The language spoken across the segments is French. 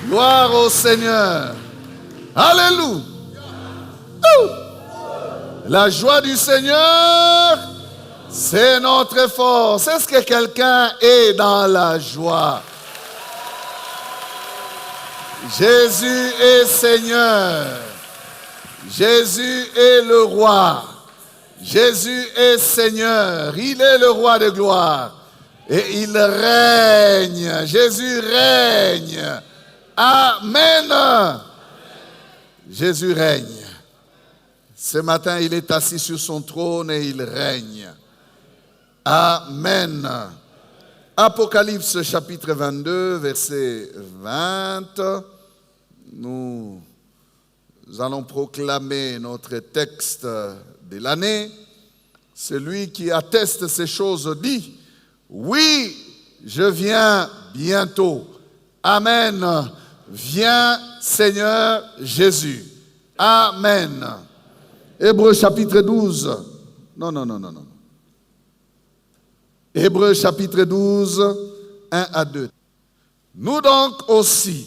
Gloire au Seigneur. Alléluia. La joie du Seigneur, c'est notre force. Est-ce que quelqu'un est dans la joie? Jésus est Seigneur. Jésus est le roi. Jésus est Seigneur. Il est le roi de gloire. Et il règne. Jésus règne. Amen. Jésus règne. Ce matin, il est assis sur son trône et il règne. Amen. Apocalypse chapitre 22, verset 20. Nous allons proclamer notre texte de l'année. Celui qui atteste ces choses dit, oui, je viens bientôt. Amen. Viens, Seigneur Jésus. Amen. Hébreux chapitre 12. Non. Hébreux chapitre 12, 1 à 2. Nous donc aussi,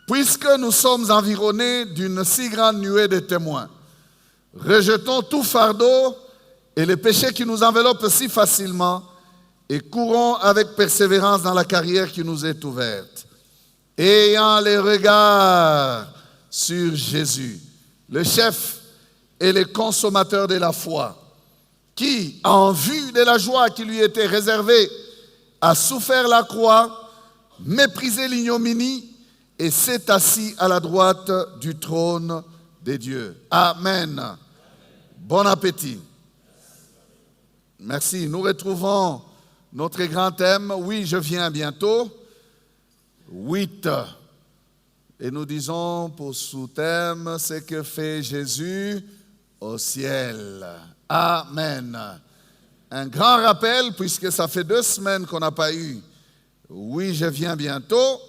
puisque nous sommes environnés d'une si grande nuée de témoins, rejetons tout fardeau et les péchés qui nous enveloppent si facilement et courons avec persévérance dans la carrière qui nous est ouverte, ayant les regards sur Jésus, le chef et le consommateur de la foi, qui, en vue de la joie qui lui était réservée, a souffert la croix, méprisé l'ignominie et s'est assis à la droite du trône de Dieu. Amen. Bon appétit. Merci. Nous retrouvons notre grand thème, oui, je viens bientôt. 8. Et nous disons pour sous-thème, ce que fait Jésus au ciel. Amen. Un grand rappel, puisque ça fait 2 semaines qu'on n'a pas eu. Oui, je viens bientôt.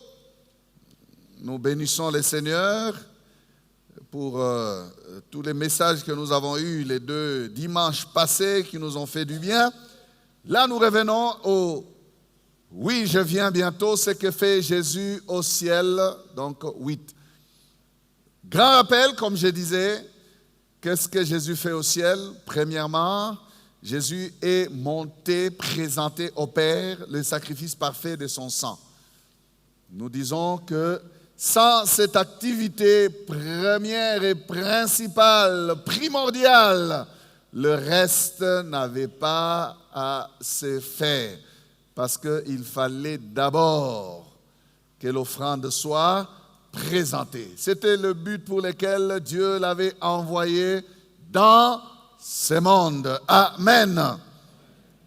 Nous bénissons le Seigneur pour tous les messages que nous avons eus les 2 dimanches passés qui nous ont fait du bien. Là, nous revenons au oui, je viens bientôt, ce que fait Jésus au ciel, donc 8. Grand rappel, comme je disais, qu'est-ce que Jésus fait au ciel? Premièrement, Jésus est monté, présenté au Père le sacrifice parfait de son sang. Nous disons que sans cette activité première et principale, primordiale, le reste n'avait pas à se faire. Parce qu'il fallait d'abord que l'offrande soit présentée. C'était le but pour lequel Dieu l'avait envoyé dans ce monde. Amen.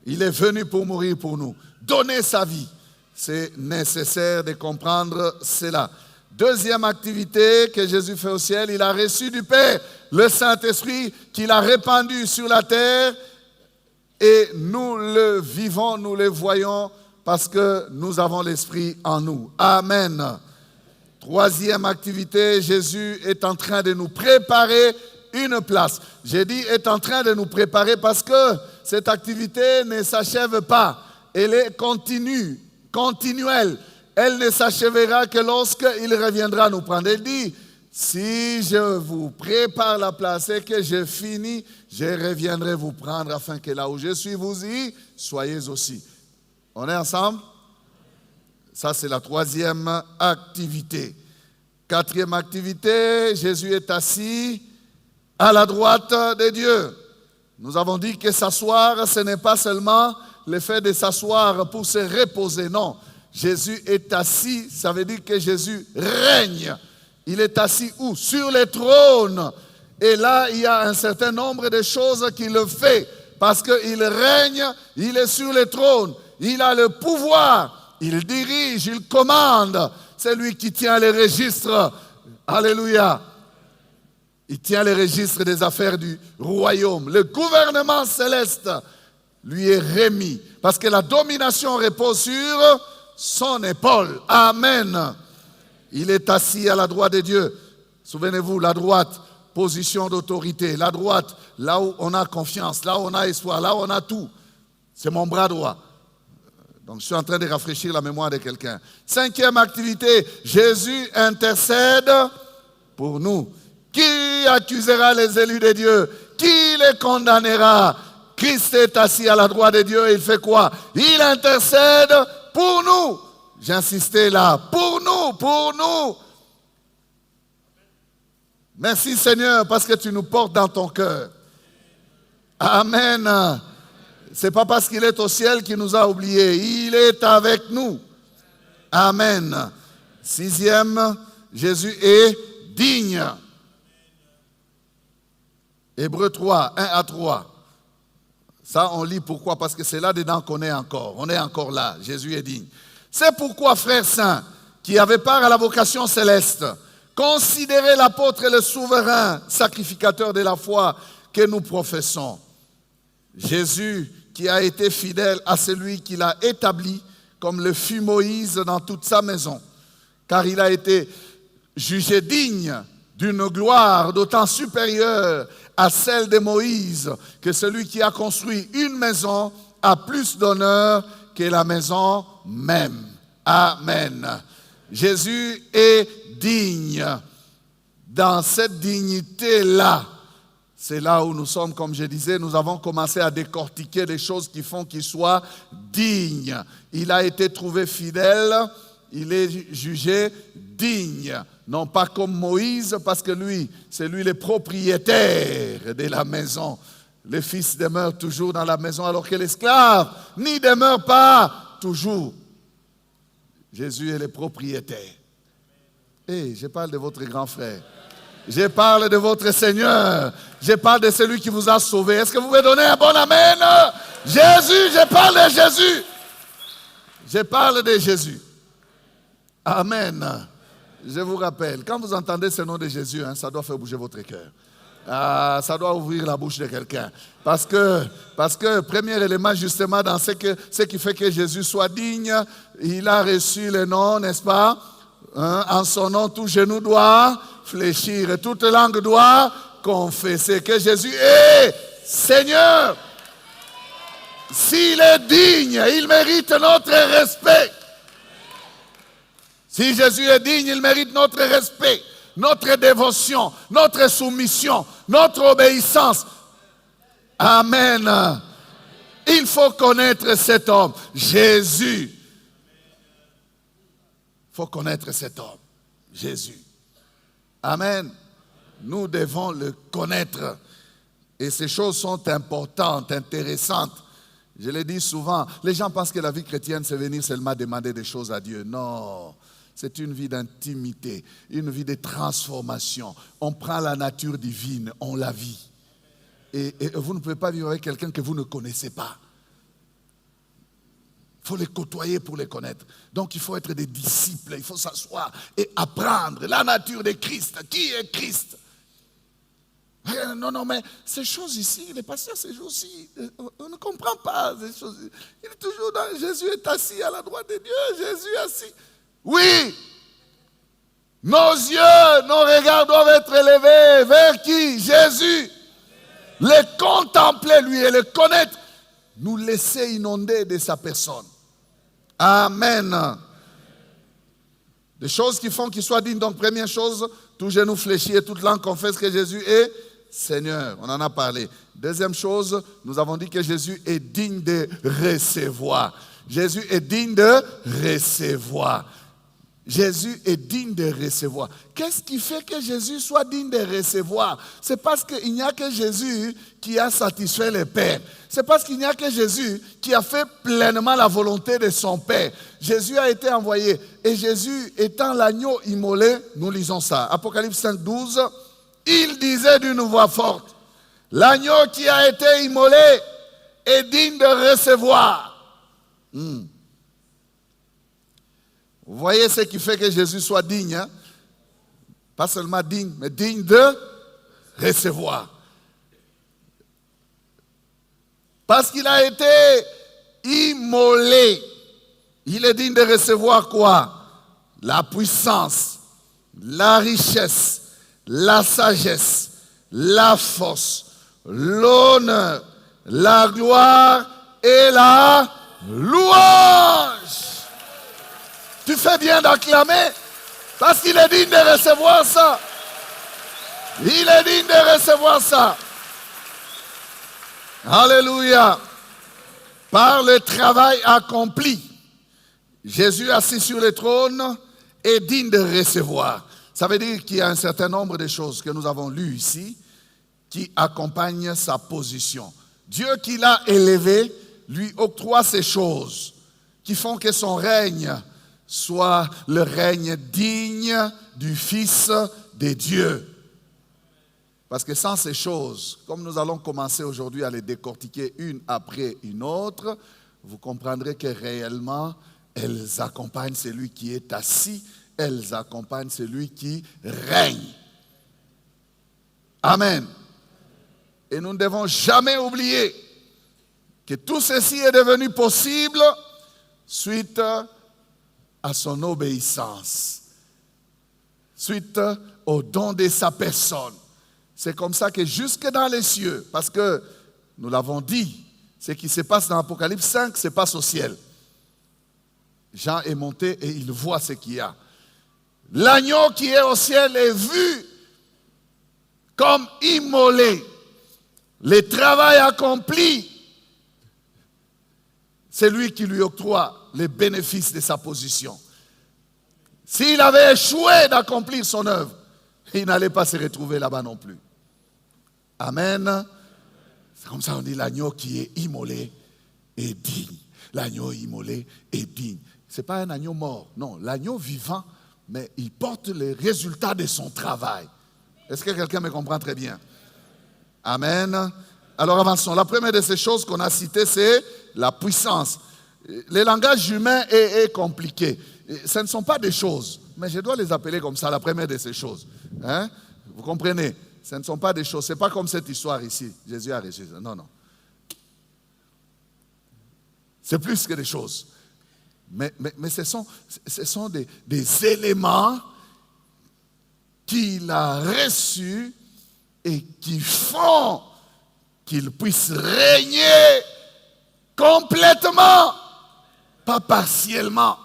Il est venu pour mourir pour nous. Donner sa vie. C'est nécessaire de comprendre cela. Deuxième activité que Jésus fait au ciel, il a reçu du Père le Saint-Esprit qu'il a répandu sur la terre. Et nous le vivons, nous le voyons parce que nous avons l'Esprit en nous. Amen. Troisième activité, Jésus est en train de nous préparer une place. J'ai dit est en train de nous préparer parce que cette activité ne s'achève pas. Elle est continue, continuelle. Elle ne s'achèvera que lorsqu'il reviendra nous prendre. Il dit, si je vous prépare la place et que je finis, je reviendrai vous prendre afin que là où je suis, vous y soyez aussi. On est ensemble? Ça, c'est la troisième activité. Quatrième activité, Jésus est assis à la droite de Dieu. Nous avons dit que s'asseoir, ce n'est pas seulement le fait de s'asseoir pour se reposer, non. Jésus est assis, ça veut dire que Jésus règne. Il est assis où? Sur le trône. Et là, il y a un certain nombre de choses qui le fait. Parce qu'il règne, il est sur le trône. Il a le pouvoir. Il dirige, il commande. C'est lui qui tient les registres. Alléluia. Il tient les registres des affaires du royaume. Le gouvernement céleste lui est remis. Parce que la domination repose sur son épaule. Amen. Il est assis à la droite de Dieu. Souvenez-vous, la droite, position d'autorité. La droite, là où on a confiance, là où on a espoir, là où on a tout. C'est mon bras droit. Donc, je suis en train de rafraîchir la mémoire de quelqu'un. 5e activité, Jésus intercède pour nous. Qui accusera les élus de Dieu? Qui les condamnera? Christ est assis à la droite de Dieu et il fait quoi? Il intercède pour nous. J'insistais là, pour nous, pour nous. Merci Seigneur parce que tu nous portes dans ton cœur. Amen. Ce n'est pas parce qu'il est au ciel qu'il nous a oubliés. Il est avec nous. Amen. 6e, Jésus est digne. Hébreux 3, 1 à 3. Ça, on lit pourquoi? Parce que c'est là-dedans qu'on est encore. On est encore là. Jésus est digne. C'est pourquoi, frères saints, qui avaient part à la vocation céleste, considérez l'apôtre et le souverain sacrificateur de la foi que nous professons. Jésus qui a été fidèle à celui qui l'a établi, comme le fut Moïse dans toute sa maison, car il a été jugé digne d'une gloire d'autant supérieure à celle de Moïse, que celui qui a construit une maison a plus d'honneur que la maison même. Amen. Jésus est digne. Dans cette dignité-là, c'est là où nous sommes, comme je disais, nous avons commencé à décortiquer les choses qui font qu'il soit digne. Il a été trouvé fidèle, il est jugé digne. Non pas comme Moïse, parce que lui, c'est lui le propriétaire de la maison. Le fils demeure toujours dans la maison, alors que l'esclave n'y demeure pas toujours. Jésus est le propriétaire. Et je parle de votre grand frère. Je parle de votre Seigneur. Je parle de celui qui vous a sauvé. Est-ce que vous pouvez donner un bon amen? Jésus, je parle de Jésus. Je parle de Jésus. Amen. Je vous rappelle, quand vous entendez ce nom de Jésus, ça doit faire bouger votre cœur. Ça doit ouvrir la bouche de quelqu'un. Parce que premier élément justement dans ce qui fait que Jésus soit digne, il a reçu le nom, n'est-ce pas? En son nom, tout genou doit fléchir et toute langue doit confesser que Jésus est Seigneur. S'il est digne, il mérite notre respect. Si Jésus est digne, il mérite notre respect, notre dévotion, notre soumission, notre obéissance. Amen. Il faut connaître cet homme, Jésus. Il faut connaître cet homme, Jésus. Amen. Nous devons le connaître. Et ces choses sont importantes, intéressantes. Je le dis souvent, les gens pensent que la vie chrétienne, c'est venir seulement demander des choses à Dieu. Non. C'est une vie d'intimité, une vie de transformation. On prend la nature divine, on la vit. Et vous ne pouvez pas vivre avec quelqu'un que vous ne connaissez pas. Il faut les côtoyer pour les connaître. Donc il faut être des disciples, il faut s'asseoir et apprendre la nature de Christ. Qui est Christ? Non, mais ces choses ici, les pasteurs, ces choses-ci, on ne comprend pas ces choses. Il est toujours dans, Jésus est assis à la droite de Dieu, Jésus est assis. Oui, nos yeux, nos regards doivent être élevés vers qui? Jésus. Le contempler lui et le connaître, nous laisser inonder de sa personne. Amen. Des choses qui font qu'il soit digne. Donc première chose, tout genou fléchi et toute langue confesse que Jésus est Seigneur. On en a parlé. Deuxième chose, nous avons dit que Jésus est digne de recevoir. Jésus est digne de recevoir. Jésus est digne de recevoir. Qu'est-ce qui fait que Jésus soit digne de recevoir? C'est parce qu'il n'y a que Jésus qui a satisfait le Père. C'est parce qu'il n'y a que Jésus qui a fait pleinement la volonté de son Père. Jésus a été envoyé. Et Jésus étant l'agneau immolé, nous lisons ça. Apocalypse 5, 12, il disait d'une voix forte, l'agneau qui a été immolé est digne de recevoir. Vous voyez ce qui fait que Jésus soit digne, hein? Pas seulement digne, mais digne de recevoir. Parce qu'il a été immolé, il est digne de recevoir quoi? La puissance, la richesse, la sagesse, la force, l'honneur, la gloire et la louange. c'est bien d'acclamer, parce qu'il est digne de recevoir ça. Il est digne de recevoir ça. Alléluia. Par le travail accompli, Jésus assis sur le trône est digne de recevoir. Ça veut dire qu'il y a un certain nombre de choses que nous avons lues ici qui accompagnent sa position. Dieu qui l'a élevé lui octroie ces choses qui font que son règne soit le règne digne du Fils de Dieu. Parce que sans ces choses, comme nous allons commencer aujourd'hui à les décortiquer une après une autre, vous comprendrez que réellement, elles accompagnent celui qui est assis, elles accompagnent celui qui règne. Amen. Et nous ne devons jamais oublier que tout ceci est devenu possible suite à son obéissance, suite au don de sa personne. C'est comme ça que jusque dans les cieux, parce que nous l'avons dit, ce qui se passe dans l'Apocalypse 5 se passe au ciel. Jean est monté et il voit ce qu'il y a. L'agneau qui est au ciel est vu comme immolé. Le travail accompli, c'est lui qui lui octroie les bénéfices de sa position. S'il avait échoué d'accomplir son œuvre, il n'allait pas se retrouver là-bas non plus. Amen. C'est comme ça qu'on dit l'agneau qui est immolé est digne. L'agneau immolé est digne. Ce n'est pas un agneau mort, non, l'agneau vivant, mais il porte les résultats de son travail. Est-ce que quelqu'un me comprend très bien? Amen. Alors avançons. La première de ces choses qu'on a citées, c'est la puissance. Le langage humain est compliqué. Ce ne sont pas des choses, mais je dois les appeler comme ça, la première de ces choses. Hein? Vous comprenez? Ce ne sont pas des choses. Ce n'est pas comme cette histoire ici. Jésus a ressuscité. Non, non. C'est plus que des choses. Mais ce sont des éléments qu'il a reçus et qui font qu'il puisse régner complètement, pas partiellement,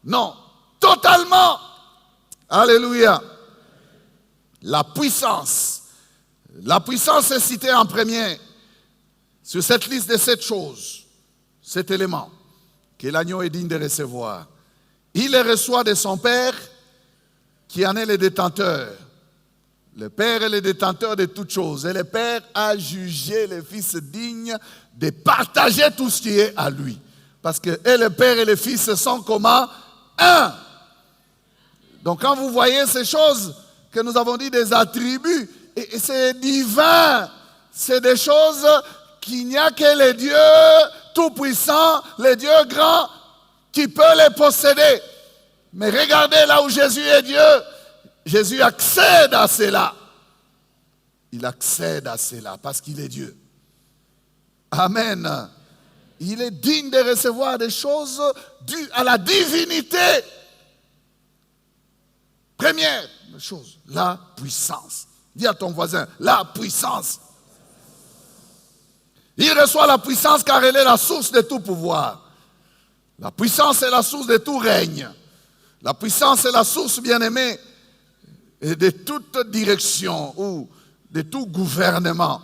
non, totalement. Alléluia. La puissance est citée en premier sur cette liste de 7 choses, cet élément que l'agneau est digne de recevoir. Il les reçoit de son Père qui en est le détenteur. Le Père est le détenteur de toutes choses. Et le Père a jugé le Fils digne de partager tout ce qui est à lui. Parce que et le Père et le Fils sont comment? Un. Donc quand vous voyez ces choses que nous avons dit, des attributs, et c'est divin, c'est des choses qu'il n'y a que le Dieu tout-puissant, le Dieu grand, qui peut les posséder. Mais regardez là où Jésus est Dieu, Jésus accède à cela. Il accède à cela parce qu'il est Dieu. Amen. Il est digne de recevoir des choses dues à la divinité. Première chose, la puissance. Dis à ton voisin, la puissance. Il reçoit la puissance car elle est la source de tout pouvoir. La puissance est la source de tout règne. La puissance est la source, bien-aimée, de toute direction ou de tout gouvernement.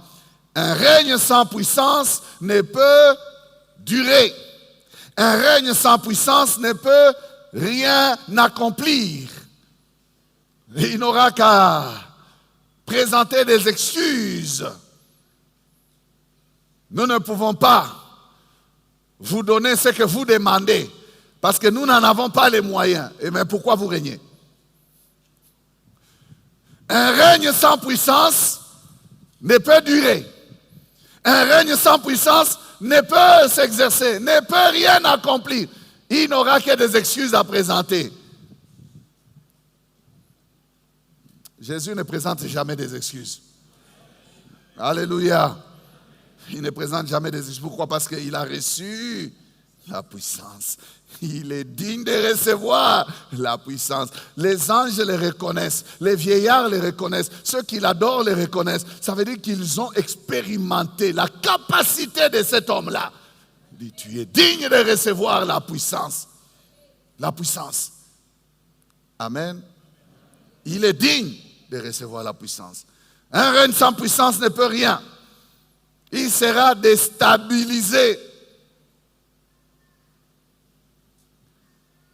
Un règne sans puissance ne peut durer. Un règne sans puissance ne peut rien accomplir. Il n'aura qu'à présenter des excuses. Nous ne pouvons pas vous donner ce que vous demandez parce que nous n'en avons pas les moyens. Et mais pourquoi vous régnez? Un règne sans puissance ne peut durer. Un règne sans puissance ne peut s'exercer, ne peut rien accomplir. Il n'aura que des excuses à présenter. Jésus ne présente jamais des excuses. Alléluia. Il ne présente jamais des excuses. Pourquoi? Parce qu'il a reçu la puissance. Il est digne de recevoir la puissance. Les anges les reconnaissent. Les vieillards les reconnaissent. Ceux qui l'adorent les reconnaissent. Ça veut dire qu'ils ont expérimenté la capacité de cet homme-là. Il dit, tu es digne de recevoir la puissance. La puissance. Amen. Il est digne de recevoir la puissance. Un règne sans puissance ne peut rien. Il sera déstabilisé.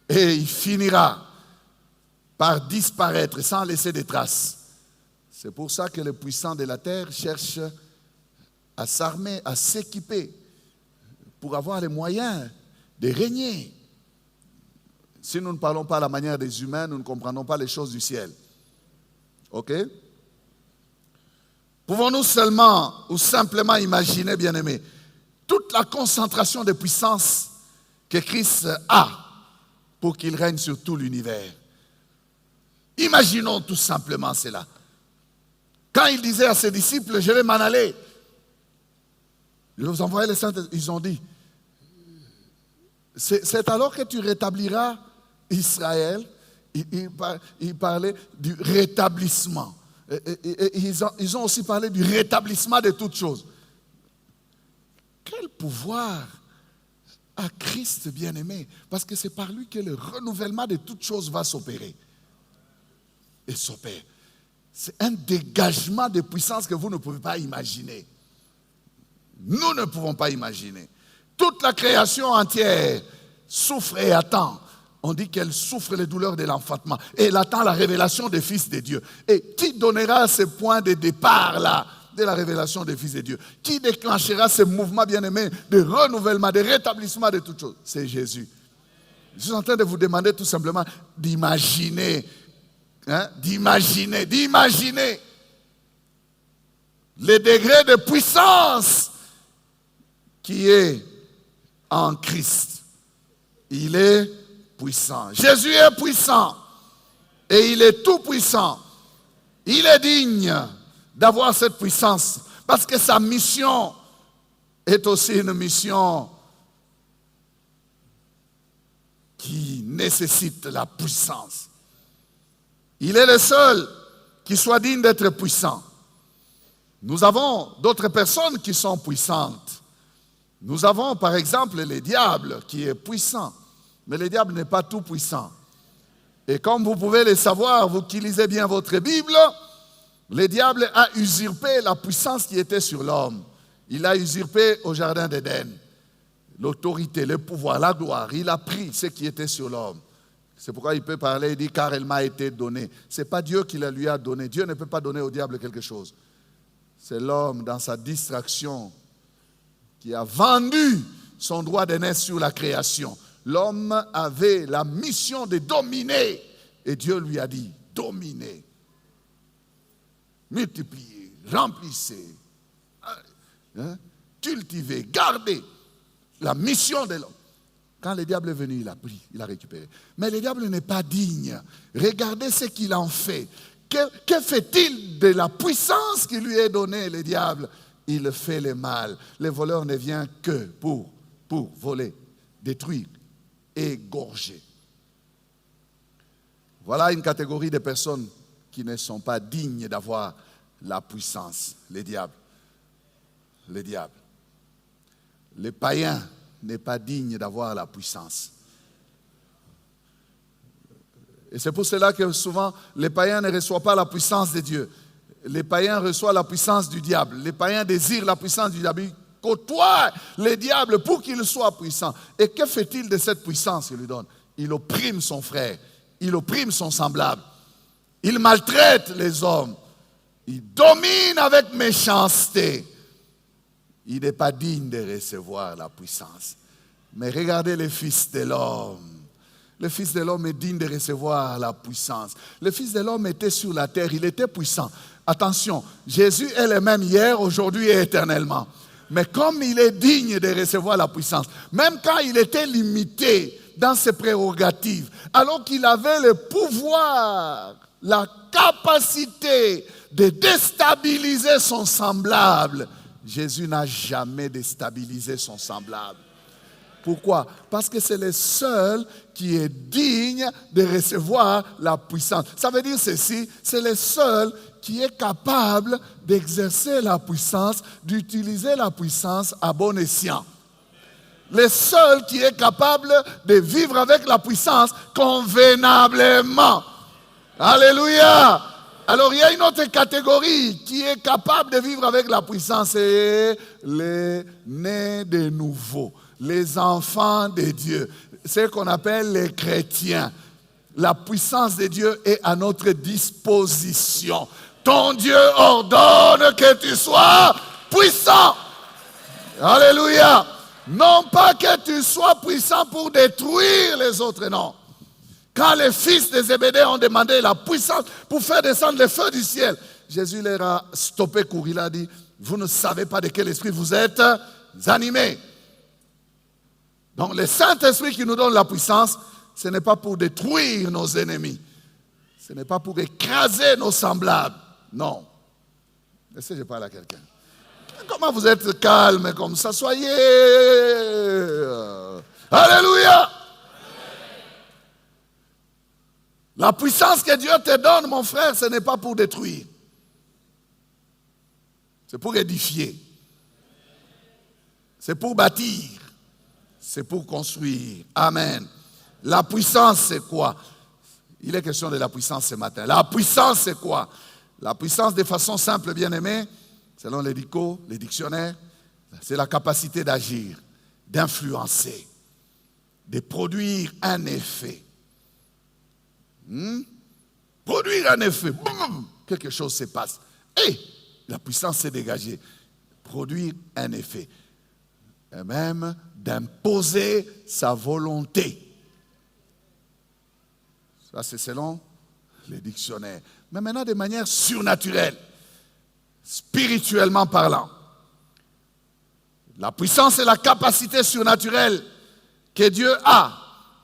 Et il finira par disparaître sans laisser de traces. C'est pour ça que les puissants de la terre cherchent à s'armer, à s'équiper pour avoir les moyens de régner. Si nous ne parlons pas à la manière des humains, nous ne comprenons pas les choses du ciel. Ok? Pouvons-nous seulement ou simplement imaginer, bien-aimés, toute la concentration de puissance que Christ a pour qu'il règne sur tout l'univers? Imaginons tout simplement cela. Quand il disait à ses disciples, je vais m'en aller, il vous envoyait les saints, ils ont dit, c'est alors que tu rétabliras Israël. Il parlait du rétablissement. Ils ont aussi parlé du rétablissement de toutes choses. Quel pouvoir a Christ bien-aimé? Parce que c'est par lui que le renouvellement de toutes choses va s'opérer. Et s'opère. C'est un dégagement de puissance que vous ne pouvez pas imaginer. Nous ne pouvons pas imaginer. Toute la création entière souffre et attend. On dit qu'elle souffre les douleurs de l'enfantement. Et elle attend la révélation des fils de Dieu. Et qui donnera ce point de départ-là de la révélation des fils de Dieu? Qui déclenchera ce mouvement bien-aimé de renouvellement, de rétablissement de toutes choses? C'est Jésus. Je suis en train de vous demander tout simplement d'imaginer, d'imaginer le degré de puissance qui est en Christ. Il est puissant. Jésus est puissant et il est tout puissant. Il est digne d'avoir cette puissance parce que sa mission est aussi une mission qui nécessite la puissance. Il est le seul qui soit digne d'être puissant. Nous avons d'autres personnes qui sont puissantes. Nous avons par exemple le diable qui est puissant. Mais le diable n'est pas tout puissant. Et comme vous pouvez le savoir, vous qui lisez bien votre Bible, le diable a usurpé la puissance qui était sur l'homme. Il a usurpé au jardin d'Éden l'autorité, le pouvoir, la gloire. Il a pris ce qui était sur l'homme. C'est pourquoi il peut parler, il dit, car elle m'a été donnée. Ce n'est pas Dieu qui la lui a donnée. Dieu ne peut pas donner au diable quelque chose. C'est l'homme, dans sa distraction, qui a vendu son droit de naître sur la création. L'homme avait la mission de dominer. Et Dieu lui a dit, dominez, multipliez, remplissez, cultivez, gardez. La mission de l'homme. Quand le diable est venu, il a pris, il a récupéré. Mais le diable n'est pas digne. Regardez ce qu'il en fait. Que fait-il de la puissance qui lui est donnée, le diable? Il fait le mal. Le voleur ne vient que pour voler, détruire, égorger. Voilà une catégorie de personnes qui ne sont pas dignes d'avoir la puissance. Les diables. Les diables. Le païen n'est pas digne d'avoir la puissance. Et c'est pour cela que souvent, les païens ne reçoivent pas la puissance de Dieu. Les païens reçoivent la puissance du diable. Les païens désirent la puissance du diable. Ils côtoient les diables pour qu'il soit puissant. Et que fait-il de cette puissance qu'il lui donne? Il opprime son frère. Il opprime son semblable. Il maltraite les hommes. Il domine avec méchanceté. Il n'est pas digne de recevoir la puissance. Mais regardez le Fils de l'homme. Le Fils de l'homme est digne de recevoir la puissance. Le Fils de l'homme était sur la terre, il était puissant. Attention, Jésus est le même hier, aujourd'hui et éternellement. Mais comme il est digne de recevoir la puissance, même quand il était limité dans ses prérogatives, alors qu'il avait le pouvoir, la capacité de déstabiliser son semblable, Jésus n'a jamais déstabilisé son semblable. Pourquoi? Parce que c'est le seul qui est digne de recevoir la puissance. Ça veut dire ceci, c'est le seul qui est capable d'exercer la puissance, d'utiliser la puissance à bon escient. Le seul qui est capable de vivre avec la puissance convenablement. Alléluia. Alors il y a une autre catégorie qui est capable de vivre avec la puissance, c'est les nés de nouveau, les enfants de Dieu, ce qu'on appelle les chrétiens. La puissance de Dieu est à notre disposition. Ton Dieu ordonne que tu sois puissant. Alléluia. Non pas que tu sois puissant pour détruire les autres, non. Quand les fils de Zébédée ont demandé la puissance pour faire descendre le feu du ciel, Jésus leur a stoppé court. Il a dit, vous ne savez pas de quel esprit vous êtes animés. Donc le Saint-Esprit qui nous donne la puissance, ce n'est pas pour détruire nos ennemis. Ce n'est pas pour écraser nos semblables. Non. Est-ce que je parle à quelqu'un? Comment vous êtes calme comme ça? Soyez. Alléluia. La puissance que Dieu te donne, mon frère, ce n'est pas pour détruire. C'est pour édifier. C'est pour bâtir. C'est pour construire. Amen. La puissance, c'est quoi? Il est question de la puissance ce matin. La puissance, c'est quoi? La puissance, de façon simple, bien aimée, selon les dicos, les dictionnaires, c'est la capacité d'agir, d'influencer, de produire un effet. Produire un effet. Boum, quelque chose se passe. Et la puissance s'est dégagée. Produire un effet. Et même d'imposer sa volonté. Ça, c'est selon les dictionnaires. Mais maintenant, de manière surnaturelle, spirituellement parlant. La puissance est la capacité surnaturelle que Dieu a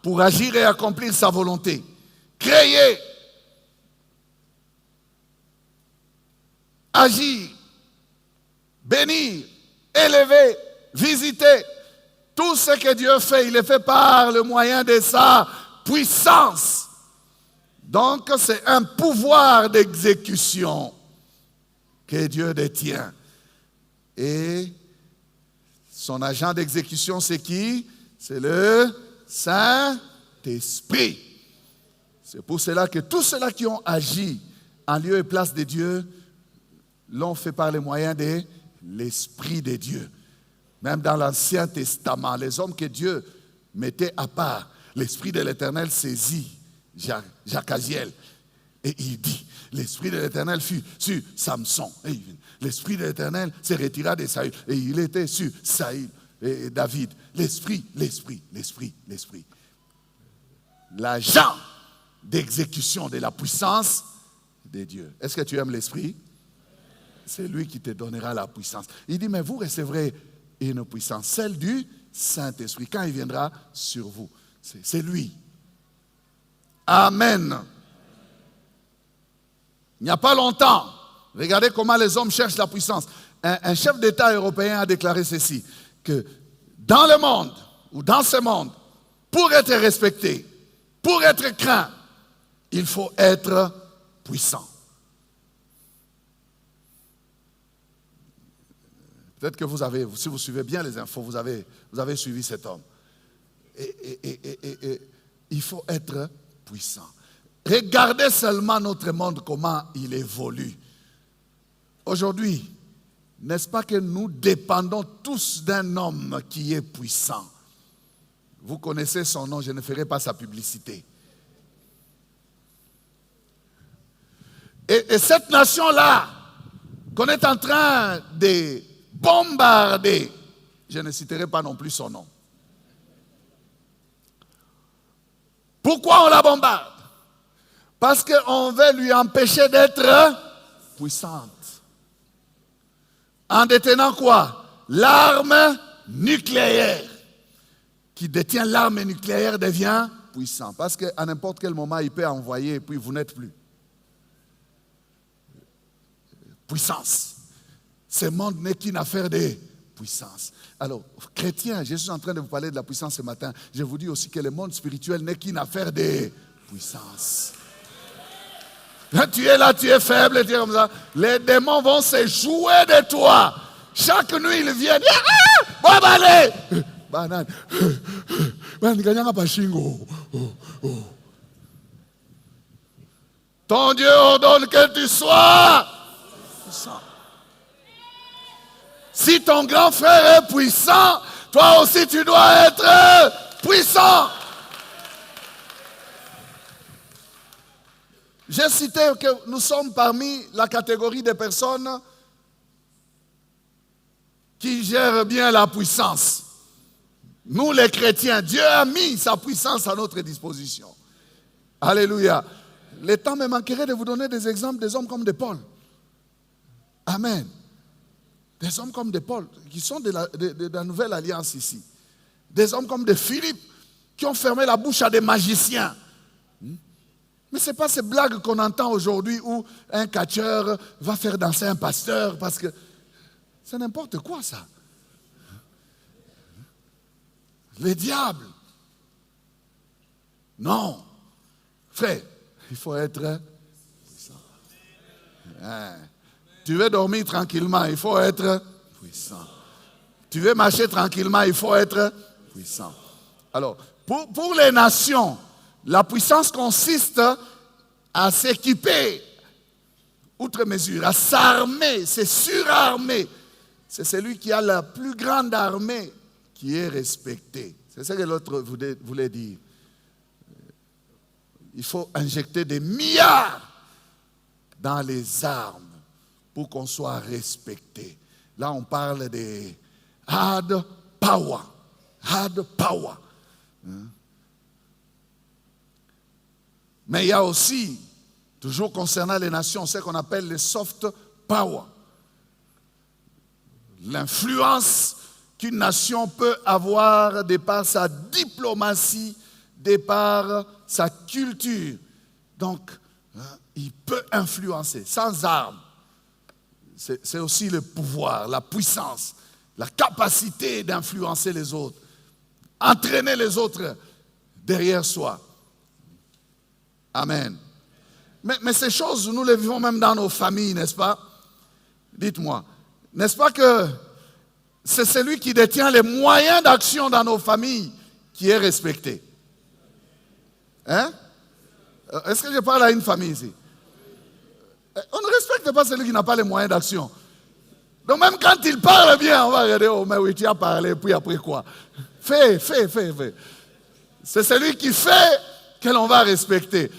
pour agir et accomplir sa volonté. Créer, agir, bénir, élever, visiter. Tout ce que Dieu fait, il le fait par le moyen de sa puissance. Donc, c'est un pouvoir d'exécution que Dieu détient. Et son agent d'exécution, c'est qui? C'est le Saint-Esprit. C'est pour cela que tous ceux-là qui ont agi en lieu et place de Dieu l'ont fait par les moyens de l'Esprit de Dieu. Même dans l'Ancien Testament, les hommes que Dieu mettait à part, l'Esprit de l'Éternel saisit Jacaziel. Et il dit, l'Esprit de l'Éternel fut sur Samson. Et l'Esprit de l'Éternel se retira de Saül. Et il était sur Saül et David. L'Esprit. L'agent d'exécution de la puissance de Dieu. Est-ce que tu aimes l'Esprit? C'est lui qui te donnera la puissance. Il dit, mais vous recevrez une puissance, celle du Saint-Esprit, quand il viendra sur vous. C'est lui. Amen. Il n'y a pas longtemps, regardez comment les hommes cherchent la puissance. Un chef d'État européen a déclaré ceci, que dans le monde, ou dans ce monde, pour être respecté, pour être craint, il faut être puissant. Peut-être que vous avez, si vous suivez bien les infos, vous avez suivi cet homme. Et il faut être puissant. Regardez seulement notre monde, comment il évolue. Aujourd'hui, n'est-ce pas que nous dépendons tous d'un homme qui est puissant? Vous connaissez son nom, je ne ferai pas sa publicité. Et cette nation-là, qu'on est en train de bombarder, je ne citerai pas non plus son nom. Pourquoi on la bombarde? Parce qu'on veut lui empêcher d'être puissante. En détenant quoi? L'arme nucléaire. Qui détient l'arme nucléaire devient puissant. Parce qu'à n'importe quel moment, il peut envoyer et puis vous n'êtes plus. Puissance. Ce monde n'est qu'une affaire de puissance. Alors, chrétiens, je suis en train de vous parler de la puissance ce matin. Je vous dis aussi que le monde spirituel n'est qu'une affaire de puissance. Tu es là, tu es faible, tu es comme ça. Les démons vont se jouer de toi. Chaque nuit, ils viennent. Allez! Banane. Ton Dieu ordonne que tu sois puissant. Si ton grand frère est puissant, toi aussi tu dois être puissant. J'ai cité que nous sommes parmi la catégorie des personnes qui gèrent bien la puissance. Nous les chrétiens, Dieu a mis sa puissance à notre disposition. Alléluia. Le temps me manquerait de vous donner des exemples des hommes comme de Paul. Amen. Des hommes comme de Paul, qui sont de la nouvelle alliance ici. Des hommes comme de Philippe, qui ont fermé la bouche à des magiciens. Mais ce n'est pas ces blagues qu'on entend aujourd'hui où un catcheur va faire danser un pasteur, parce que c'est n'importe quoi ça. Les diables. Non. Frère, il faut être puissant. Tu veux dormir tranquillement, il faut être puissant. Tu veux marcher tranquillement, il faut être puissant. Alors, pour les nations, la puissance consiste à s'équiper outre mesure, à s'armer, c'est surarmer. C'est celui qui a la plus grande armée qui est respecté. C'est ce que l'autre voulait dire. Il faut injecter des milliards dans les armes pour qu'on soit respecté. Là, on parle des hard power. Hard power. Mais il y a aussi, toujours concernant les nations, ce qu'on appelle les soft power. L'influence qu'une nation peut avoir de par sa diplomatie, de par sa culture. Donc, il peut influencer sans armes. C'est aussi le pouvoir, la puissance, la capacité d'influencer les autres, entraîner les autres derrière soi. Amen. Mais ces choses, nous les vivons même dans nos familles, n'est-ce pas? Dites-moi, n'est-ce pas que c'est celui qui détient les moyens d'action dans nos familles qui est respecté? Hein? Est-ce que je parle à une famille ici? On ne respecte pas celui qui n'a pas les moyens d'action. Donc même quand il parle bien, on va regarder, oh mais oui, tu as parlé, puis après quoi? Fais. C'est celui qui fait que l'on va respecter.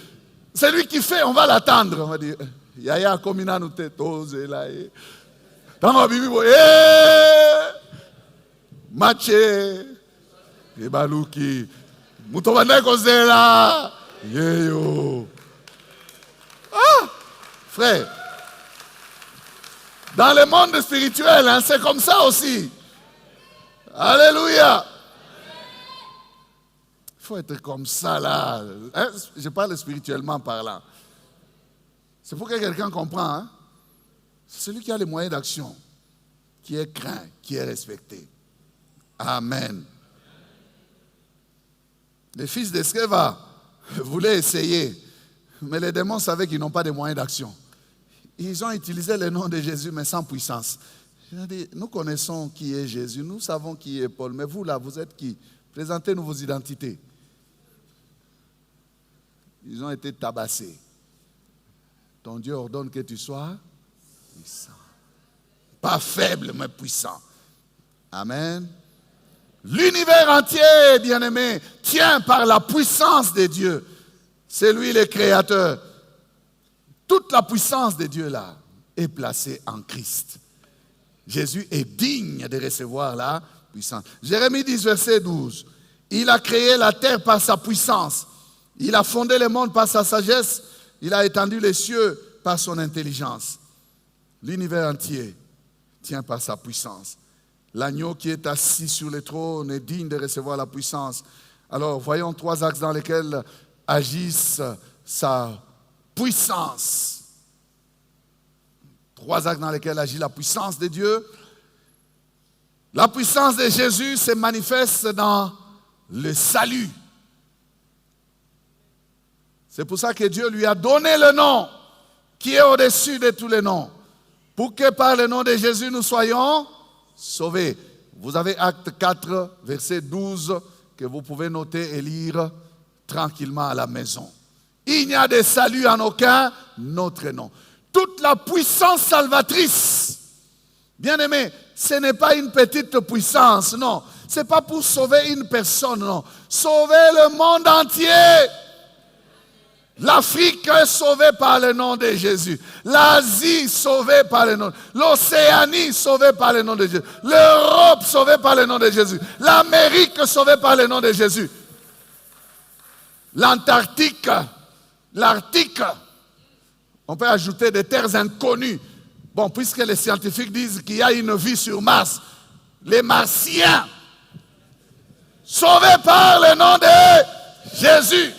Celui qui fait, on va l'attendre. On va dire, Yaya komina nous tétose là. Dans ma Bible, Maché, Ebaluki, Mutobane Kozela, Yeyo. Ah, frère, dans le monde spirituel, hein, c'est comme ça aussi. Alléluia. Il faut être comme ça là. Hein? Je parle spirituellement parlant. C'est pour que quelqu'un comprenne. Hein? C'est celui qui a les moyens d'action, qui est craint, qui est respecté. Amen. Les fils d'Esceva voulaient essayer, mais les démons savaient qu'ils n'ont pas de moyens d'action. Ils ont utilisé le nom de Jésus, mais sans puissance. Nous connaissons qui est Jésus, nous savons qui est Paul, mais vous là, vous êtes qui? Présentez-nous vos identités. Ils ont été tabassés. Ton Dieu ordonne que tu sois puissant. Pas faible, mais puissant. Amen. L'univers entier, bien-aimé, tient par la puissance de Dieu. C'est lui le créateur. Toute la puissance de Dieu là est placée en Christ. Jésus est digne de recevoir la puissance. Jérémie 10, verset 12. Il a créé la terre par sa puissance. Il a fondé le monde par sa sagesse. Il a étendu les cieux par son intelligence. L'univers entier tient par sa puissance. L'agneau qui est assis sur le trône est digne de recevoir la puissance. Alors, voyons trois axes dans lesquels agisse sa puissance. Trois axes dans lesquels agit la puissance de Dieu. La puissance de Jésus se manifeste dans le salut. C'est pour ça que Dieu lui a donné le nom qui est au-dessus de tous les noms. Pour que par le nom de Jésus nous soyons sauvés. Vous avez Acte 4, verset 12, que vous pouvez noter et lire tranquillement à la maison. Il n'y a de salut en aucun autre nom. Toute la puissance salvatrice, bien aimé, ce n'est pas une petite puissance, non. Ce n'est pas pour sauver une personne, non. Sauver le monde entier. L'Afrique est sauvée par le nom de Jésus. L'Asie sauvée par le nom. L'Océanie sauvée par le nom de Jésus. L'Europe sauvée par le nom de Jésus. L'Amérique sauvée par le nom de Jésus. L'Antarctique, l'Arctique. On peut ajouter des terres inconnues. Bon, puisque les scientifiques disent qu'il y a une vie sur Mars, les Martiens, sauvés par le nom de Jésus.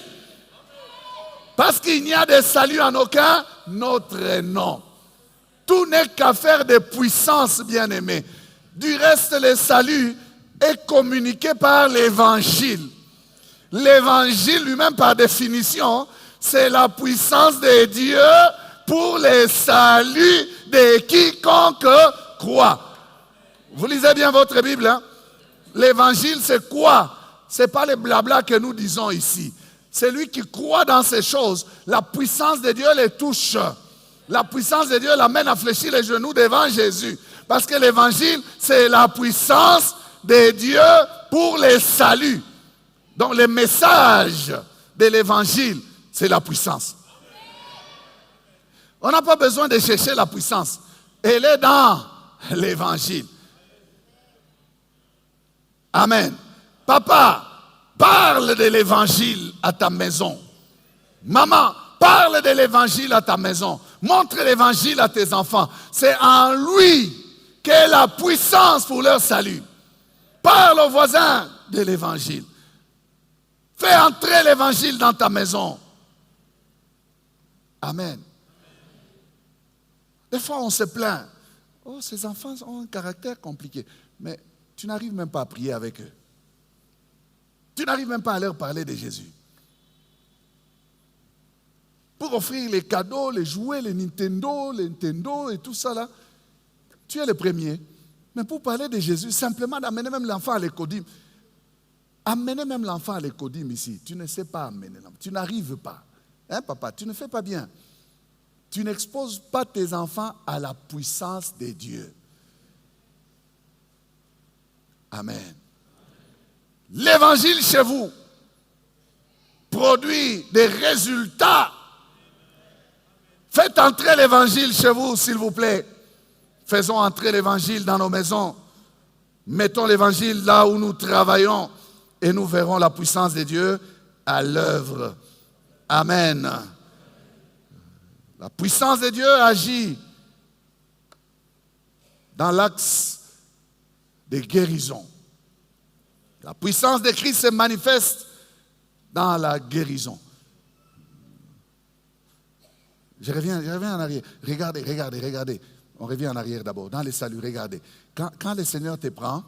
Parce qu'il n'y a de salut en aucun autre nom. Tout n'est qu'affaire de puissance, bien-aimés. Du reste, le salut est communiqué par l'évangile. L'évangile lui-même, par définition, c'est la puissance de Dieu pour le salut de quiconque croit. Vous lisez bien votre Bible, hein? L'évangile, c'est quoi? Ce n'est pas les blabla que nous disons ici. Celui qui croit dans ces choses, la puissance de Dieu les touche. La puissance de Dieu l'amène à fléchir les genoux devant Jésus. Parce que l'évangile, c'est la puissance de Dieu pour le salut. Donc le message de l'évangile, c'est la puissance. On n'a pas besoin de chercher la puissance. Elle est dans l'évangile. Amen. Papa, parle de l'évangile à ta maison. Maman, parle de l'évangile à ta maison. Montre l'évangile à tes enfants. C'est en lui qu'est la puissance pour leur salut. Parle aux voisins de l'évangile. Fais entrer l'évangile dans ta maison. Amen. Des fois, on se plaint. Oh, ces enfants ont un caractère compliqué. Mais tu n'arrives même pas à prier avec eux. Tu n'arrives même pas à leur parler de Jésus. Pour offrir les cadeaux, les jouets, les Nintendo et tout ça là, tu es le premier. Mais pour parler de Jésus, simplement d'amener même l'enfant à l'écodim. Amener même l'enfant à l'écodim ici. Tu ne sais pas amener l'enfant. Tu n'arrives pas. Hein, papa, tu ne fais pas bien. Tu n'exposes pas tes enfants à la puissance de Dieu. Amen. L'évangile chez vous produit des résultats. Faites entrer l'évangile chez vous, s'il vous plaît. Faisons entrer l'évangile dans nos maisons. Mettons l'évangile là où nous travaillons et nous verrons la puissance de Dieu à l'œuvre. Amen. La puissance de Dieu agit dans l'axe de guérison. La puissance de Christ se manifeste dans la guérison. Je reviens en arrière. Regardez. On revient en arrière d'abord. Dans les saluts, regardez. Quand le Seigneur te prend,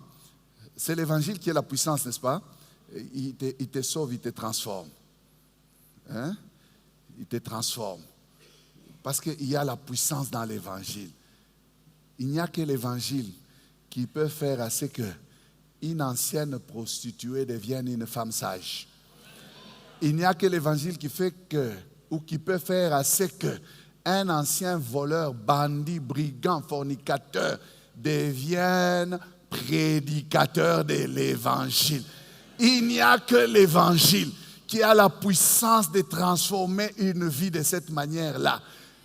c'est l'évangile qui est la puissance, n'est-ce pas? Il te sauve, il te transforme. Hein? Il te transforme. Parce qu'il y a la puissance dans l'évangile. Il n'y a que l'évangile qui peut faire à ce qu'une ancienne prostituée devienne une femme sage. Il n'y a que l'évangile qui fait ou qui peut faire à ce qu'un ancien voleur, bandit, brigand, fornicateur devienne prédicateur de l'évangile. Il n'y a que l'évangile qui a la puissance de transformer une vie de cette manière-là.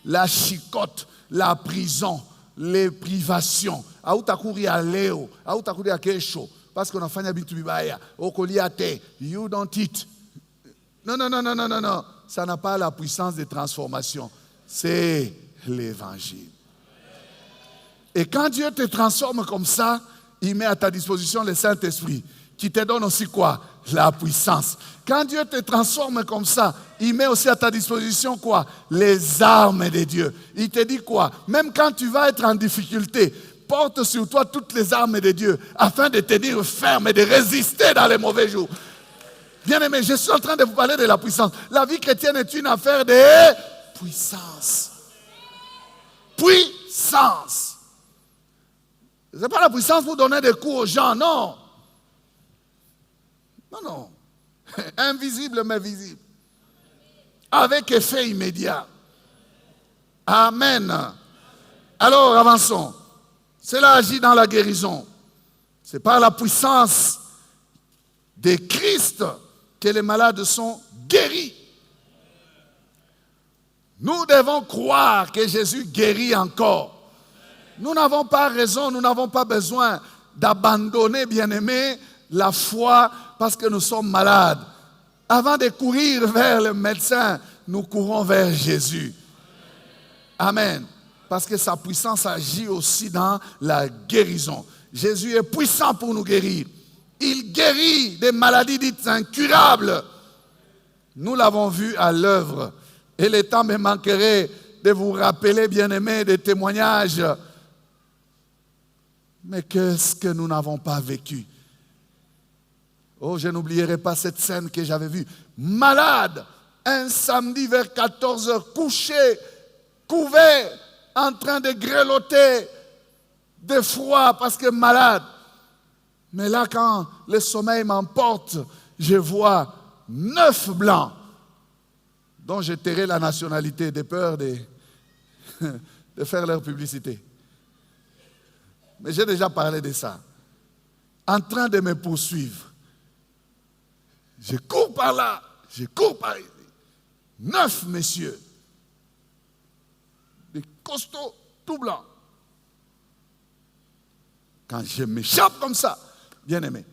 La chicote, la prison, les privations. Parce qu'on a fait un bitubibaya, you don't eat. Non. Ça n'a pas la puissance de transformation. C'est l'évangile. Et quand Dieu te transforme comme ça, il met à ta disposition le Saint-Esprit, qui te donne aussi quoi? La puissance. Quand Dieu te transforme comme ça, il met aussi à ta disposition quoi? Les armes de Dieu. Il te dit quoi? Même quand tu vas être en difficulté, porte sur toi toutes les armes de Dieu afin de tenir ferme et de résister dans les mauvais jours. Bien-aimé, je suis en train de vous parler de la puissance. La vie chrétienne est une affaire de puissance. Puissance. Ce n'est pas la puissance pour donner des coups aux gens, non. Non. Invisible mais visible. avec effet immédiat. Amen. Alors, avançons. Cela agit dans la guérison. C'est par la puissance de Christ que les malades sont guéris. Nous devons croire que Jésus guérit encore. Nous n'avons pas raison, nous n'avons pas besoin d'abandonner, bien-aimés, la foi parce que nous sommes malades. Avant de courir vers le médecin, nous courons vers Jésus. Amen. Parce que sa puissance agit aussi dans la guérison. Jésus est puissant pour nous guérir. Il guérit des maladies dites incurables. Nous l'avons vu à l'œuvre. Et le temps me manquerait de vous rappeler, bien-aimés, des témoignages. Mais qu'est-ce que nous n'avons pas vécu? Oh, je n'oublierai pas cette scène que j'avais vue. Malade, un samedi vers 14 h, couché, couvert, en train de grelotter de froid parce que malade. Mais là, quand le sommeil m'emporte, je vois 9 blancs dont je tairai la nationalité de peur de faire leur publicité. Mais j'ai déjà parlé de ça. En train de me poursuivre. Je cours par là, je cours par ici. 9 messieurs. Des costauds tout blancs. Quand je m'échappe comme ça, bien aimé,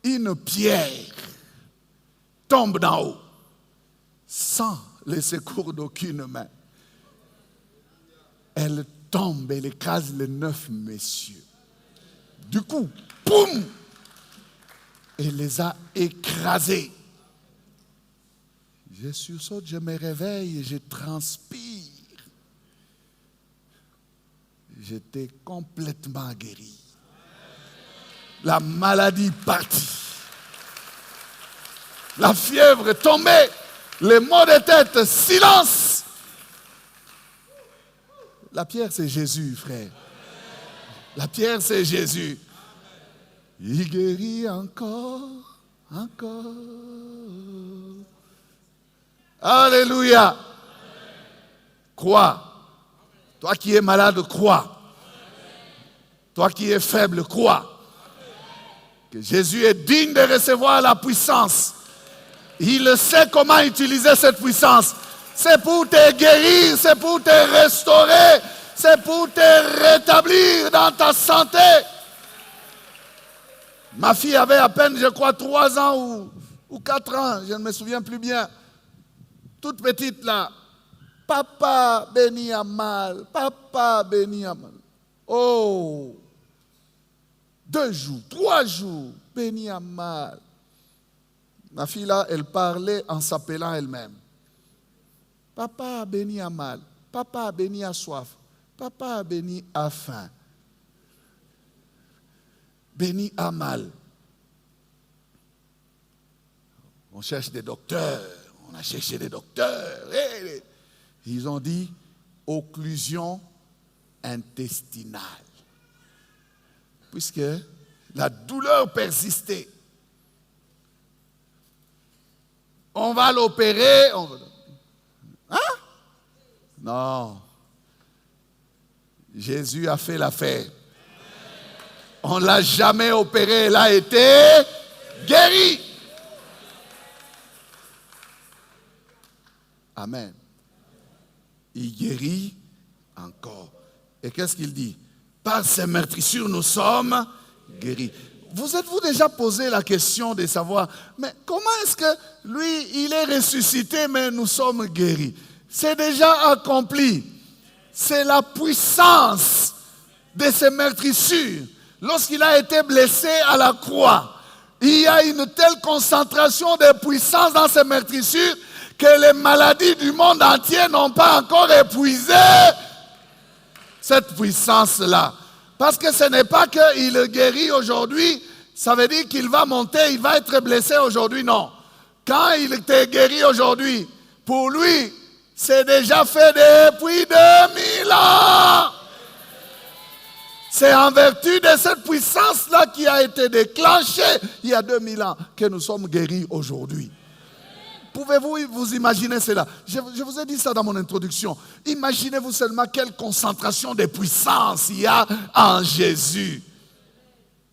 une pierre tombe d'en haut, sans le secours d'aucune main. Elle tombe, elle écrase les 9 messieurs. Du coup, boum, elle les a écrasés. Je sursaute, je me réveille et je transpire. J'étais complètement guéri. La maladie partie. La fièvre est tombée. Les maux de tête, silence. La pierre, c'est Jésus, frère. La pierre, c'est Jésus. Il guérit encore, encore. Alléluia. Crois. Toi qui es malade, crois. Toi qui es faible, crois. Que Jésus est digne de recevoir la puissance. Il sait comment utiliser cette puissance. C'est pour te guérir, c'est pour te restaurer, c'est pour te rétablir dans ta santé. Ma fille avait à peine, je crois, 3 ans ou 4 ans, je ne me souviens plus bien. Toute petite là. Papa béni a mal, papa béni a mal. Oh, 2 jours, 3 jours, béni a mal. Ma fille là, elle parlait en s'appelant elle-même. Papa béni a mal, papa béni a soif, papa béni a faim. Béni a mal. On cherche des docteurs, on a cherché des docteurs. Ils ont dit occlusion intestinale. Puisque la douleur persistait. On va l'opérer. Hein? Non. Jésus a fait l'affaire. On ne l'a jamais opéré. Elle a été guérie. Amen. Il guérit encore. Et qu'est-ce qu'il dit? Par ses meurtrissures, nous sommes guéris. Vous êtes-vous déjà posé la question de savoir, mais comment est-ce que lui, il est ressuscité, mais nous sommes guéris? C'est déjà accompli. C'est la puissance de ses meurtrissures. Lorsqu'il a été blessé à la croix, il y a une telle concentration de puissance dans ses meurtrissures que les maladies du monde entier n'ont pas encore épuisé cette puissance-là. Parce que ce n'est pas qu'il guérit aujourd'hui, ça veut dire qu'il va monter, il va être blessé aujourd'hui, non. Quand il te guérit aujourd'hui, pour lui, c'est déjà fait depuis 2000 ans. C'est en vertu de cette puissance-là qui a été déclenchée il y a 2000 ans que nous sommes guéris aujourd'hui. Pouvez-vous vous imaginer cela? Je vous ai dit ça dans mon introduction. Imaginez-vous seulement quelle concentration de puissance il y a en Jésus.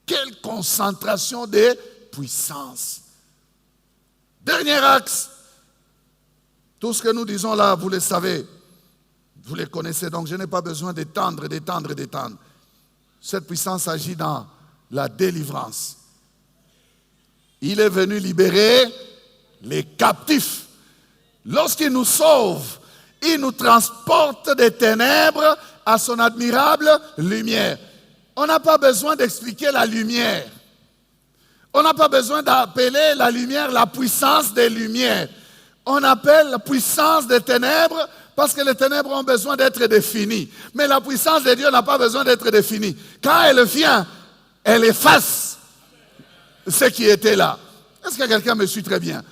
Quelle concentration de puissance. Dernier axe. Tout ce que nous disons là, vous le savez. Vous les connaissez, donc je n'ai pas besoin d'étendre. Cette puissance agit dans la délivrance. Il est venu libérer les captifs. Lorsqu'il nous sauve, il nous transporte des ténèbres à son admirable lumière. On n'a pas besoin d'expliquer la lumière. On n'a pas besoin d'appeler la lumière la puissance des lumières. On appelle la puissance des ténèbres parce que les ténèbres ont besoin d'être définies. Mais la puissance de Dieu n'a pas besoin d'être définie. Quand elle vient, elle efface ce qui était là. Est-ce que quelqu'un me suit très bien?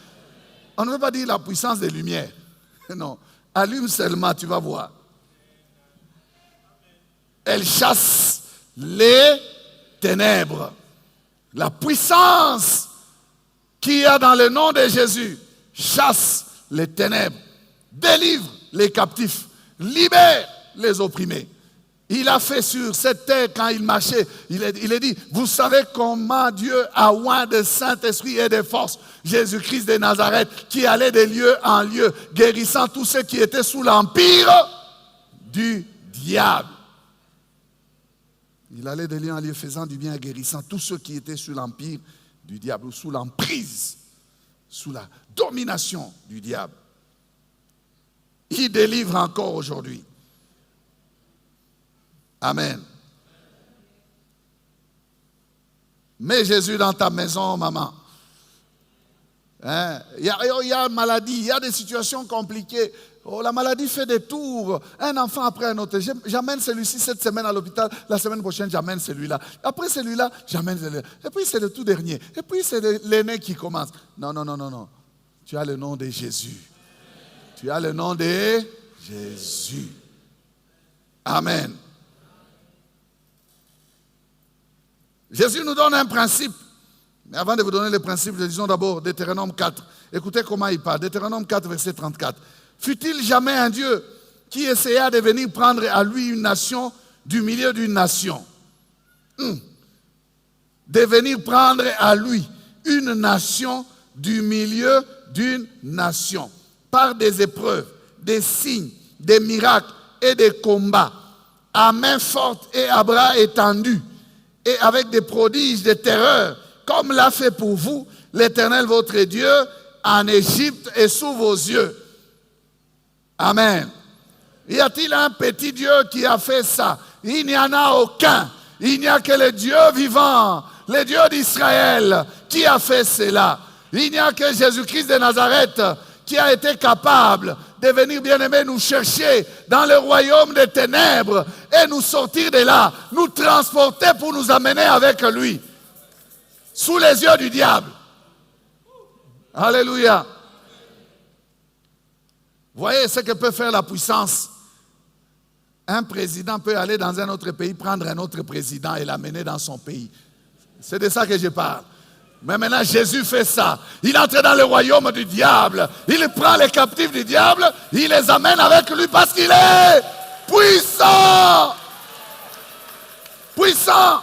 On ne veut pas dire la puissance des lumières. Non. Allume seulement, tu vas voir. Elle chasse les ténèbres. La puissance qu'il y a dans le nom de Jésus chasse les ténèbres, délivre les captifs, libère les opprimés. Il a fait sur cette terre quand il marchait, il a dit, vous savez comment Dieu a oint de Saint-Esprit et de force Jésus-Christ de Nazareth qui allait de lieu en lieu, guérissant tous ceux qui étaient sous l'empire du diable. Il allait de lieu en lieu faisant du bien et guérissant tous ceux qui étaient sous l'empire du diable, ou sous l'emprise, sous la domination du diable. Il délivre encore aujourd'hui. Amen. Mets Jésus dans ta maison, maman. Il y a une maladie, il y a des situations compliquées. Oh, la maladie fait des tours, un enfant après un autre. J'amène celui-ci cette semaine à l'hôpital, la semaine prochaine j'amène celui-là. Après celui-là, j'amène celui-là. Et puis c'est le tout dernier. Et puis c'est l'aîné qui commence. Non. Tu as le nom de Jésus. Tu as le nom de Jésus. Amen. Jésus nous donne un principe. Mais avant de vous donner le principe, disons d'abord Deutéronome 4. Écoutez comment il parle. Deutéronome 4, verset 34. Fut-il jamais un Dieu qui essaya de venir prendre à lui une nation du milieu d'une nation? De venir prendre à lui une nation du milieu d'une nation. Par des épreuves, des signes, des miracles et des combats. À main forte et à bras étendus. Et avec des prodiges, des terreurs, comme l'a fait pour vous l'Éternel votre Dieu en Égypte et sous vos yeux. Amen. Y a-t-il un petit Dieu qui a fait ça? Il n'y en a aucun. Il n'y a que le Dieu vivant, le Dieu d'Israël qui a fait cela. Il n'y a que Jésus-Christ de Nazareth qui a été capable de venir, bien-aimé, nous chercher dans le royaume des ténèbres et nous sortir de là, nous transporter pour nous amener avec lui, sous les yeux du diable. Alléluia. Voyez ce que peut faire la puissance. Un président peut aller dans un autre pays, prendre un autre président et l'amener dans son pays. C'est de ça que je parle. Mais maintenant, Jésus fait ça. Il entre dans le royaume du diable. Il prend les captifs du diable. Il les amène avec lui parce qu'il est puissant. Puissant.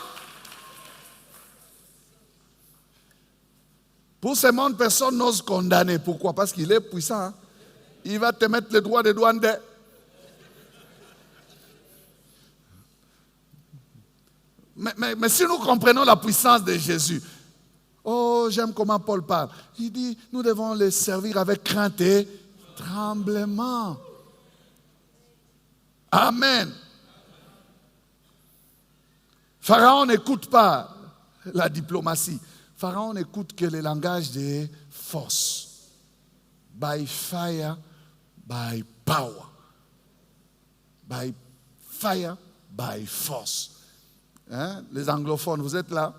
Pour ce monde, personne n'ose condamner. Pourquoi? Parce qu'il est puissant. Hein? Il va te mettre le droit de douane de... Mais si nous comprenons la puissance de Jésus, oh, j'aime comment Paul parle. Il dit, nous devons les servir avec crainte et tremblement. Amen. Pharaon n'écoute pas la diplomatie. Pharaon n'écoute que le langage des forces. By fire, by power. By fire, by force. Hein? Les anglophones, vous êtes là?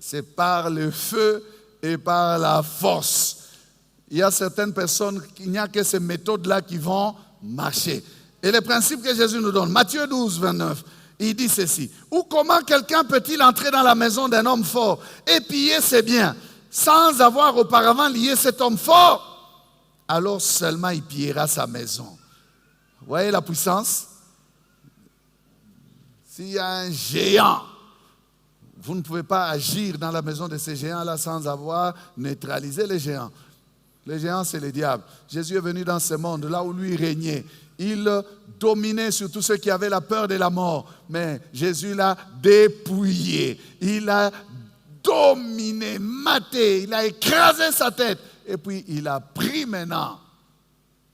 C'est par le feu et par la force. Il y a certaines personnes, il n'y a que ces méthodes-là qui vont marcher. Et le principe que Jésus nous donne, Matthieu 12, 29, il dit ceci. Ou comment quelqu'un peut-il entrer dans la maison d'un homme fort et piller ses biens sans avoir auparavant lié cet homme fort? alors seulement il pillera sa maison. Vous voyez la puissance? S'il y a un géant, vous ne pouvez pas agir dans la maison de ces géants-là sans avoir neutralisé les géants. Les géants, c'est le diable. Jésus est venu dans ce monde, là où lui régnait. Il dominait sur tous ceux qui avaient la peur de la mort. Mais Jésus l'a dépouillé. Il a dominé, maté. Il a écrasé sa tête. Et puis, il a pris maintenant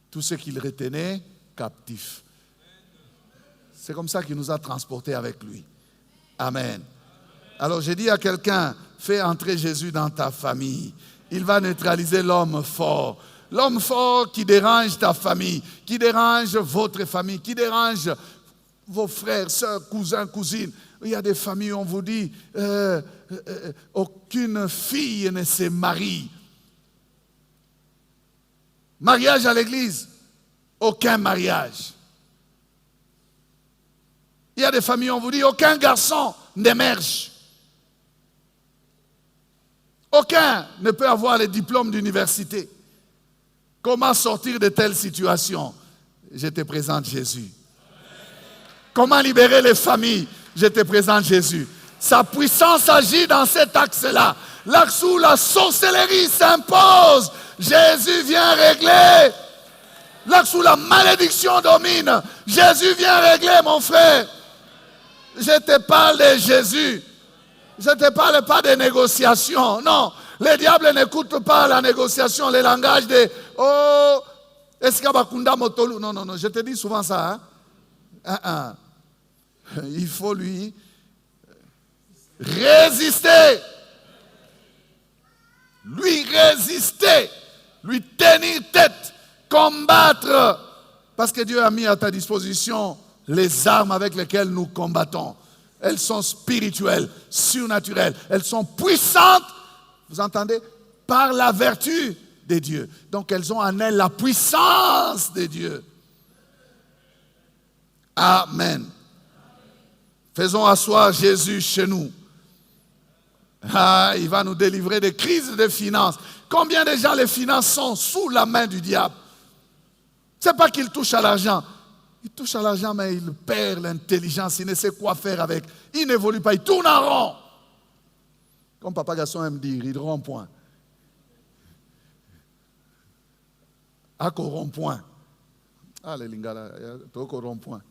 tout ce qu'il retenait captif. C'est comme ça qu'il nous a transportés avec lui. Amen. Alors, j'ai dit à quelqu'un, fais entrer Jésus dans ta famille. Il va neutraliser l'homme fort. L'homme fort qui dérange ta famille, qui dérange votre famille, qui dérange vos frères, sœurs, cousins, cousines. Il y a des familles où on vous dit, aucune fille ne se marie. Mariage à l'église, aucun mariage. Il y a des familles où on vous dit, aucun garçon n'émerge. Aucun ne peut avoir le diplôme d'université. Comment sortir de telles situations? Je te présente Jésus. Comment libérer les familles? Je te présente Jésus. Sa puissance agit dans cet axe-là. L'axe où la sorcellerie s'impose, Jésus vient régler. L'axe où la malédiction domine, Jésus vient régler, mon frère. Je te parle de Jésus. Je ne te parle pas de négociation. Non, le diable n'écoute pas la négociation, le langage de « Oh, Eskabakunda Motolu ». Non, non, non, je te dis souvent ça. Hein? Il faut lui résister. Lui résister. Lui tenir tête. Combattre. Parce que Dieu a mis à ta disposition les armes avec lesquelles nous combattons. Elles sont spirituelles, surnaturelles. Elles sont puissantes, vous entendez, par la vertu de Dieu. Donc elles ont en elles la puissance de Dieu. Amen. Faisons asseoir Jésus chez nous. Il va nous délivrer des crises de finances. Combien de gens les finances sont sous la main du diable? Ce n'est pas qu'il touche à l'argent. Il touche à l'argent, mais il perd l'intelligence. Il ne sait quoi faire avec. Il n'évolue pas. Il tourne en rond. Comme Papa Gaston aime dire, il rompt point. Ako rompt point. Ah, les lingala, toko rompt point.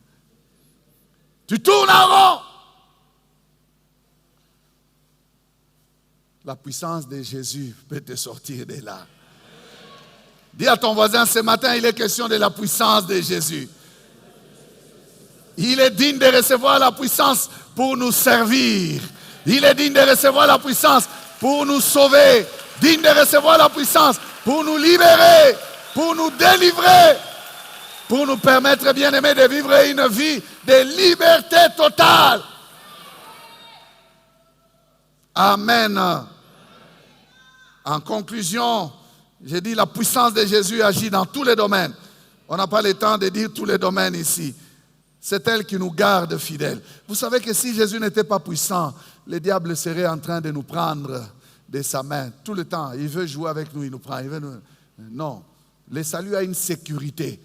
Tu tournes en rond. La puissance de Jésus peut te sortir de là. Dis à ton voisin, ce matin, il est question de la puissance de Jésus. Il est digne de recevoir la puissance pour nous servir. Il est digne de recevoir la puissance pour nous sauver. Digne de recevoir la puissance pour nous libérer, pour nous délivrer, pour nous permettre, bien-aimés, de vivre une vie de liberté totale. Amen. En conclusion, j'ai dit la puissance de Jésus agit dans tous les domaines. On n'a pas le temps de dire tous les domaines ici. C'est elle qui nous garde fidèles. Vous savez que si Jésus n'était pas puissant, le diable serait en train de nous prendre de sa main tout le temps. Il veut jouer avec nous, il nous prend. Non, le salut a une sécurité.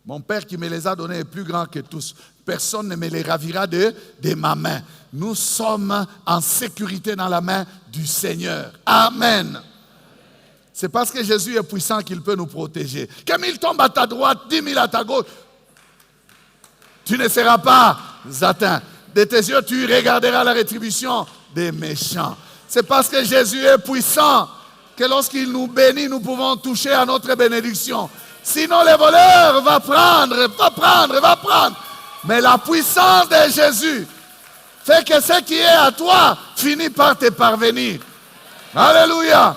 Mon Père qui me les a donnés est plus grand que tous. Personne ne me les ravira de ma main. Nous sommes en sécurité dans la main du Seigneur. Amen. C'est parce que Jésus est puissant qu'il peut nous protéger. Que 1000 tombent à ta droite, 10 000 à ta gauche. Tu ne seras pas atteint. De tes yeux, tu regarderas la rétribution des méchants. C'est parce que Jésus est puissant que lorsqu'il nous bénit, nous pouvons toucher à notre bénédiction. Sinon, les voleurs vont prendre. Mais la puissance de Jésus fait que ce qui est à toi finit par te parvenir. Alléluia.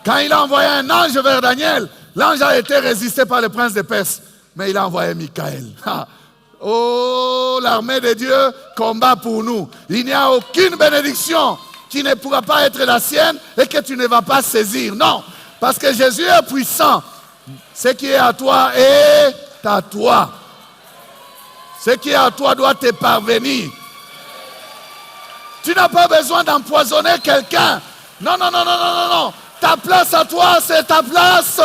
Quand il a envoyé un ange vers Daniel, l'ange a été résisté par le prince de Perse. Mais il a envoyé Michael. Oh, l'armée de Dieu combat pour nous. Il n'y a aucune bénédiction qui ne pourra pas être la sienne et que tu ne vas pas saisir. Non, parce que Jésus est puissant. Ce qui est à toi est à toi. Ce qui est à toi doit te parvenir. Tu n'as pas besoin d'empoisonner quelqu'un. Non. ta place à toi, c'est ta place.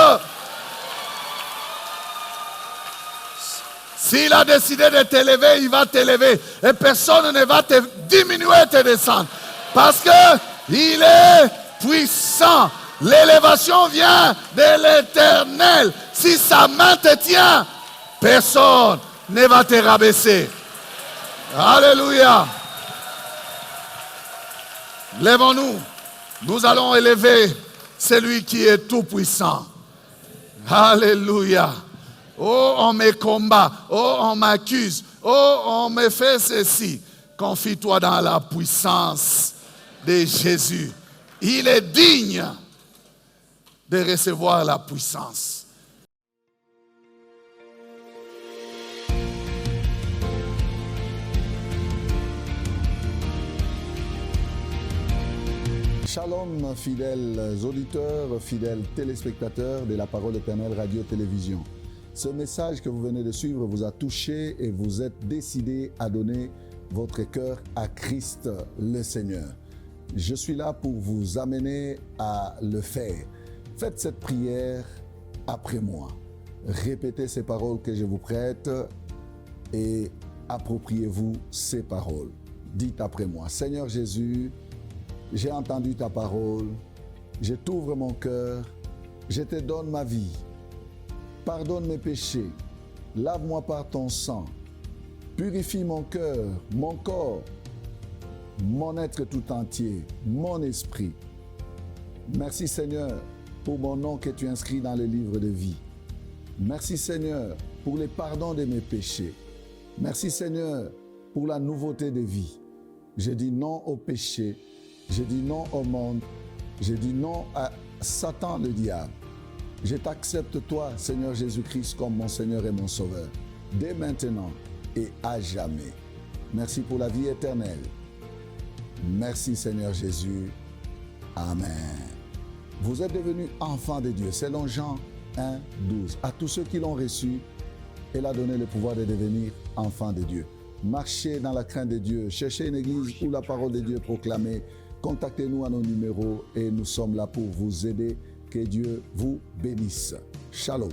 S'il a décidé de t'élever, il va t'élever. Et personne ne va te diminuer, te descendre. Parce qu'il est puissant. L'élévation vient de l'Éternel. Si sa main te tient, personne ne va te rabaisser. Alléluia. Lèvons-nous. Nous allons élever celui qui est tout puissant. Alléluia. Oh, on me combat. Oh, on m'accuse. Oh, on me fait ceci. Confie-toi dans la puissance de Jésus. Il est digne de recevoir la puissance. Shalom, fidèles auditeurs, fidèles téléspectateurs de la Parole Éternelle Radio-Télévision. Ce message que vous venez de suivre vous a touché et vous êtes décidé à donner votre cœur à Christ le Seigneur. Je suis là pour vous amener à le faire. Faites cette prière après moi. Répétez ces paroles que je vous prête et appropriez-vous ces paroles. Dites après moi, Seigneur Jésus, j'ai entendu ta parole, je t'ouvre mon cœur, je te donne ma vie. Pardonne mes péchés, lave-moi par ton sang, purifie mon cœur, mon corps, mon être tout entier, mon esprit. Merci Seigneur pour mon nom que tu inscris dans le livre de vie. Merci Seigneur pour le pardon de mes péchés. Merci Seigneur pour la nouveauté de vie. Je dis non au péché. Je dis non au monde, je dis non à Satan le diable. Je t'accepte toi, Seigneur Jésus-Christ, comme mon Seigneur et mon Sauveur, dès maintenant et à jamais. Merci pour la vie éternelle. Merci Seigneur Jésus. Amen. Vous êtes devenus enfants de Dieu, selon Jean 1, 12. À tous ceux qui l'ont reçu, il a donné le pouvoir de devenir enfants de Dieu. Marchez dans la crainte de Dieu, cherchez une église où la parole de Dieu est proclamée. Contactez-nous à nos numéros et nous sommes là pour vous aider. Que Dieu vous bénisse. Shalom.